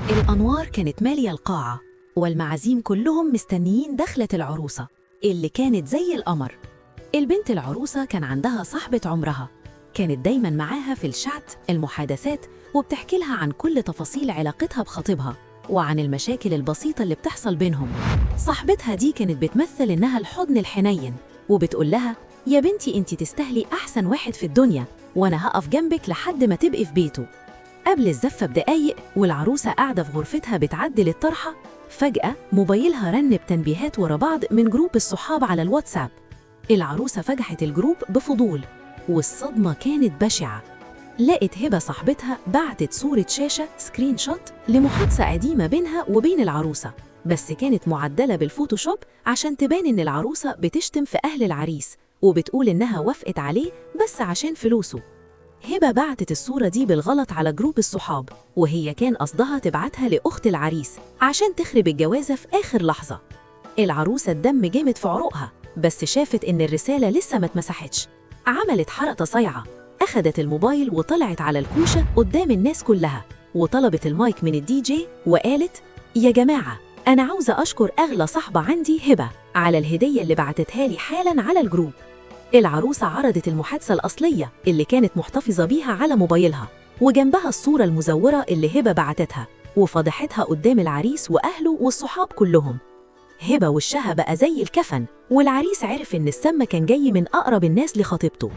الأنوار كانت مالية القاعة، والمعازيم كلهم مستنيين دخلة العروسة اللي كانت زي القمر. البنت العروسة كان عندها صاحبة عمرها، كانت دايماً معاها في الشات المحادثات، وبتحكي لها عن كل تفاصيل علاقتها بخطيبها وعن المشاكل البسيطة اللي بتحصل بينهم. صاحبتها دي كانت بتمثل إنها الحضن الحنين، وبتقول لها: يا بنتي انتي تستاهلي أحسن واحد في الدنيا، وأنا هقف جنبك لحد ما تبقي في بيته. قبل الزفة بدقايق والعروسة قاعدة في غرفتها بتعدل الطرحة، فجأة موبايلها رن بتنبيهات ورا بعض من جروب الصحاب على الواتساب. العروسة فتحت الجروب بفضول، والصدمة كانت بشعة. لقت هبة صاحبتها بعتت صورة شاشة سكرين شوت لمحادثة قديمة بينها وبين العروسة، بس كانت معدلة بالفوتوشوب عشان تبان إن العروسة بتشتم في أهل العريس، وبتقول إنها وافقت عليه بس عشان فلوسه. هبة بعتت الصورة دي بالغلط على جروب الصحاب، وهي كان قصدها تبعتها لأخت العريس عشان تخرب الجوازة في آخر لحظة. العروسة الدم جامد في عروقها، بس شافت إن الرسالة لسه ما اتمسحتش. عملت حركة صايعة، أخدت الموبايل وطلعت على الكوشة قدام الناس كلها، وطلبت المايك من الدي جي وقالت: يا جماعة، أنا عاوزة أشكر أغلى صاحبة عندي هبة على الهدية اللي بعتتها لي حالاً على الجروب. العروسة عرضت المحادثة الأصلية اللي كانت محتفظة بيها على موبايلها، وجنبها الصورة المزورة اللي هبة بعتتها، وفضحتها قدام العريس وأهله والصحاب كلهم. هبة وشها بقى زي الكفن، والعريس عرف إن السم كان جاي من أقرب الناس لخطيبته.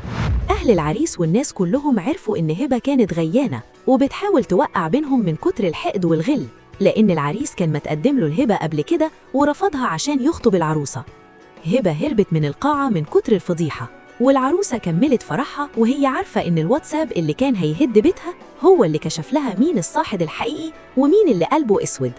أهل العريس والناس كلهم عرفوا إن هبة كانت غيانة وبتحاول توقع بينهم من كتر الحقد والغل، لأن العريس كان متقدم له الهبة قبل كده ورفضها عشان يخطب العروسة. هبة هربت من القاعة من كتر الفضيحة، والعروسة كملت فرحها وهي عارفة إن الواتساب اللي كان هيهد بيتها هو اللي كشف لها مين الصاحب الحقيقي ومين اللي قلبه أسود.